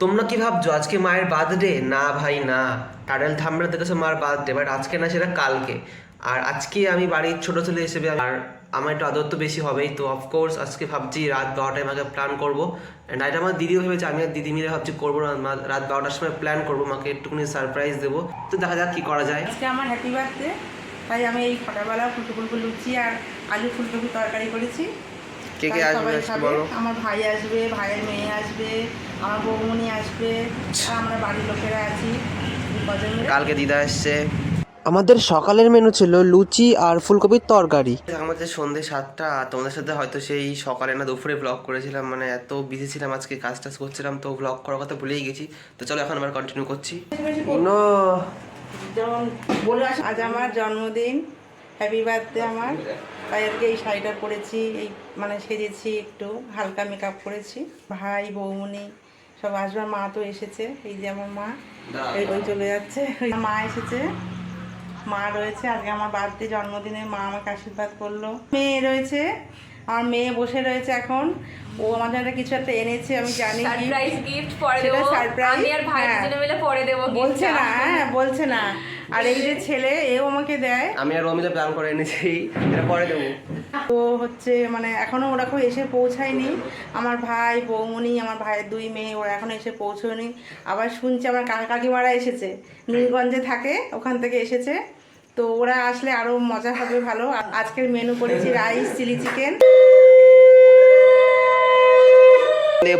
তোমরা কি ভাবছো আজকে মায়ের বার্থডে? না ভাই না, টাইটেল থাম্বনেল দেখেছো মার বার্থডে, বাট আজকে না, সেটা কালকে। আর আজকে আমি বাড়ির ছোট ছেলে হিসেবে আর আমার একটু আদর তো বেশি হবেই, তো অফকোর্স আজকে ভাবছি রাত 12টায় মাকে প্ল্যান করবো। অ্যান্ড এটা আমার দিদিও ভেবেছে, আমি আর দিদি মিলে ভাবছি করবো রাত 12টার সময় প্ল্যান করবো, মাকে একটুখানি সারপ্রাইজ দেবো। তো দেখা যাক কি করা যায়। আজকে আমার হ্যাপি বার্থডে, তাই আমি এই সকালবেলা ফুলকপি লুচি আর আলু ফুলকপি তরকারি করেছি। কে কে আসবে বলো? আমার ভাই আসবে, ভাইয়ের মেয়ে আসবে, আমার বৌমনি আসবে, আর আমরা বাড়ির লোকেরা আছি কজন মিলে। কালকে দিদা এসছে। আমাদের সকালের মেনু ছিল লুচি আর ফুলকপির তরকারি। আমাদের সন্ধ্যে 7টা, আর তোমাদের সাথে হয়তো সেই সকালে না দুপুরে ব্লগ করেছিলাম, মানে এত বিজি ছিলাম আজকে, কাজ টাজ করছিলাম, তো ব্লগ করার কথা ভুলেই গেছি। তো চলো এখন আবার কন্টিনিউ করছি। যেমন বলে আজ আমার জন্মদিন, হ্যাপি বার্থডে আমার, তাই আজকে এই শাড়িটা পরেছি, এই মানে সেজেছি, একটু হালকা মেকআপ করেছি। ভাই বৌমনি সব আসবে, মা তো এসেছে, এই যে আমার মা, এই ওই চলে যাচ্ছে, মা এসেছে, মা রয়েছে। আজকে আমার বার্থডে জন্মদিনে মা আমাকে আশীর্বাদ করলো। মেয়ে রয়েছে, আমার মেয়ে বসে রয়েছে এখন, ও আমার জন্য কিছু একটা এনেছে, আমি জানি সারপ্রাইজ গিফট পরে দেব, সারপ্রাইজ আমি আর ভাই দুজনে মিলে পরে দেব, বলছে না, হ্যাঁ বলছে না। আর এই যে ছেলে, এও আমাকে দেয়, আমি আর রমিলা প্ল্যান করে এনেছি, এটা পরে দেবো। তো হচ্ছে মানে এখনো ওরকম এসে পৌঁছায়নি। আমার ভাই বৌমনি, আমার ভাইয়ের দুই মেয়ে, ওরা এখনো এসে পৌঁছয়নি। আবার শুনছি আমার কাকা কাকিমারা এসেছে, নীলগঞ্জে থাকে, ওখান থেকে এসেছে, তো ওরা আসলে আরো মজা হবে ভালো। আজকের মেনু করেছি রাইস, চিলি চিকেন।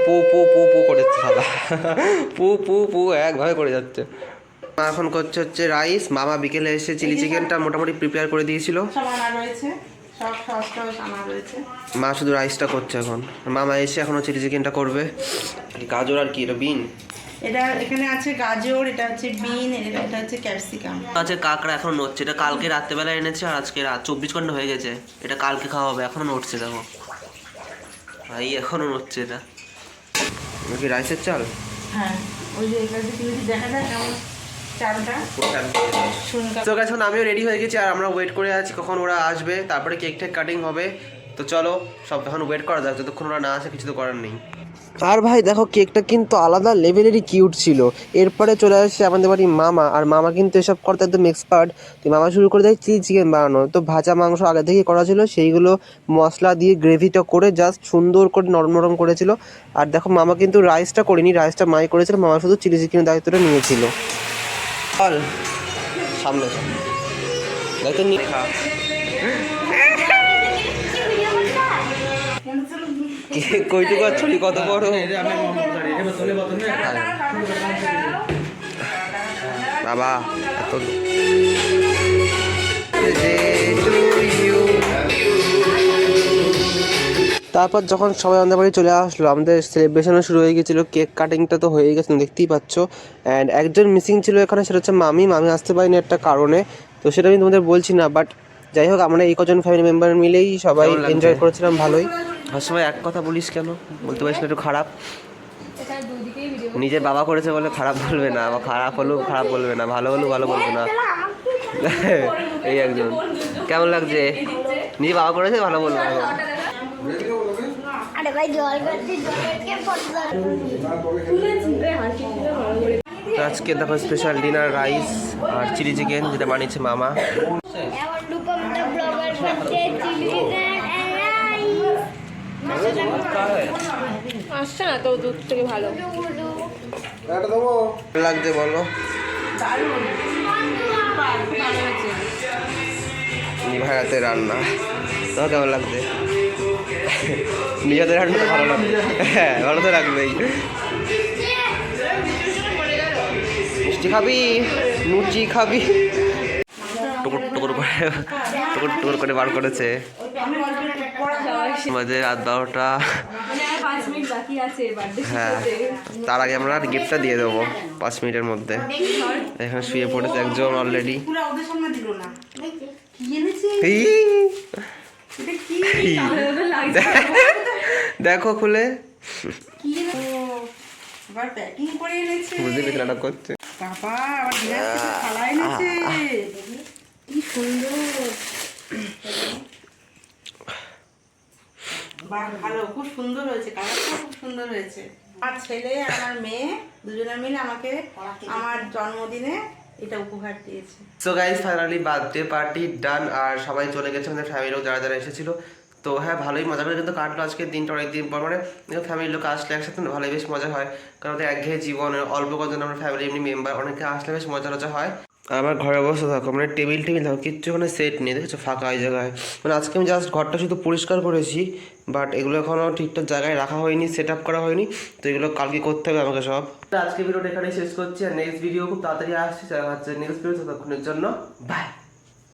পু পু পু পু করে থাকা, পু পু পু একভাবে করে যাচ্ছে। এখন করছে হচ্ছে রাইস, মামা বিকেলে এসে চিলি চিকেনটা মোটামুটি প্রিপেয়ার করে দিয়েছিল। সব আনা রয়েছে, সব সস টস আনা রয়েছে। মা শুধু রাইসটা করছে এখন, মামা এসে এখনও চিলি চিকেনটা করবে। গাজর আর কি, এটা বিন, এটা এখানে আছে গাজর, এটা হচ্ছে বিন, এটা হচ্ছে ক্যাপসিকাম আছে। কাঁকড়া এখন নড়ছে, এটা কালকে রাত্রেবেলা এনেছে, আর আজকে রাত 24 ঘন্টা হয়ে গেছে, এটা কালকে খাওয়া হবে, এখনো নড়ছে দেখো ভাই, এখনো নড়ছে। এটা কি রাইসের চাল? হ্যাঁ, ওই যে এগুলো দেখা যায় কেমন চালটা। তো এখন আমিও রেডি হয়ে গেছি, আর আমরা ওয়েট করে আছি কখন ওরা আসবে, তারপরে কেক টেক কাটিং হবে। তো চলো সব এখন ওয়েট করা যাক, যতক্ষণ ওরা না আসে কিছু তো করার নেই। আর ভাই দেখো, কেকটা কিন্তু আলাদা লেভেলেরই কিউট ছিল। এরপরে চলে আসছে আমাদের বাড়ি মামা, আর মামা কিন্তু এসব করতে একদম এক্সপার্ট। তো মামা শুরু করে দেয় চিলি চিকেন বানানো। তো ভাজা মাংস আগে থেকেই করা ছিল, সেইগুলো মশলা দিয়ে গ্রেভিটা করে জাস্ট সুন্দর করে নরম নরম করেছিল। আর দেখো মামা কিন্তু রাইসটা করেনি, রাইসটা মাই করেছিল, মামা শুধু চিলি চিকেনের দায়িত্বটা নিয়েছিল। চল সামনে দায়িত্ব নিয়ে খা। কইটুকু ছড়ি কত বড় বাবা, এত তারপর যখন সবাই আমাদের বাড়ি চলে আসলো, আমাদের সেলিব্রেশনও শুরু হয়ে গেছিলো। কেক কাটিংটা তো হয়ে গেছে, দেখতেই পাচ্ছ। অ্যান্ড একজন মিসিং ছিল এখানে, সেটা হচ্ছে মামি আসতে পারিনি একটা কারণে, তো সেটা আমি তোমাদের বলছি না। বাট যাই হোক, আমরা এই কজন ফ্যামিলি মেম্বার মিলেই সবাই এনজয় করেছিলাম ভালোই। আর সবাই এক কথা বলিস কেন, বলতে পারিস না একটু খারাপ? নিজের বাবা করেছে বলে খারাপ বলবে না, বা খারাপ হলেও খারাপ বলবে না, ভালো হলেও ভালো বলবে না। এই একজন কেমন লাগছে? নিজে বাবা করেছে, ভালো বলবে না। আজকে দেখো স্পেশাল ডিনার রাইস আর চিলি চিকেন, যেটা বানিয়েছে মামা। আসছে না তো দুধ থেকে ভালো লাগছে বলো? ভাই হাতে রান্না তো কেমন লাগছে? নিজেদের রান্না তো ভালো লাগবে, হ্যাঁ ভালো তো লাগবেই। মিষ্টি খাবি, লুচি খাবি, টুকুর টুকুর করে টুকুর টুকুর করে বার করেছে। আমাদের রাত 12টা, হ্যাঁ তার আগে আমরা গিফটটা দিয়ে দেবো 5 মিনিটের মধ্যে। এখানে শুয়ে পড়েছে একজন অলরেডি। দেখো খুলে বুঝতে পেরেছি নাটক করছে। কি সুন্দর, ভালো, খুব সুন্দর হয়েছে, কালারটা খুব সুন্দর হয়েছে। আমার ছেলে আর আমার মেয়ে দুজনে মিলে আমাকে আমার জন্মদিনে এটা উপহার দিয়েছে। So guys finally birthday party done, আর সবাই চলে গেছে আমাদের ফ্যামিলির লোক যারা যারা এসেছিল। তো হ্যাঁ, ভালোই মজা করে কিন্তু কাটলো আজকের দিনটা, অনেকদিন পর। মানে ফ্যামিলির লোক আসলে একসাথে না ভালোই বেশ মজা হয়, কারণ ওদের একঘেয়ে জীবন, অল্প কজন আমরা ফ্যামিলি এমনি মেম্বার, অনেকে আসলে বেশ মজা টজা হয়। আমার ঘরের অবস্থা থাকো, মানে টেবিল দেখো কিচ্ছু মানে সেট নেই, দেখেছো ফাঁকা এই জায়গায়। মানে আজকে আমি জাস্ট ঘরটা শুধু পরিষ্কার করেছি, বাট এগুলো এখনও ঠিকঠাক জায়গায় রাখা হয়নি, সেট আপ করা হয়নি। তো এগুলো কালকে করতে হবে আমাকে সব। আজকে ভিডিওটা এখানে শেষ করছি, আর নেক্সট ভিডিও খুব তাড়াতাড়ি আসছে, দেখা হচ্ছে নেক্সট ভিডিও। ততক্ষণের জন্য বাই।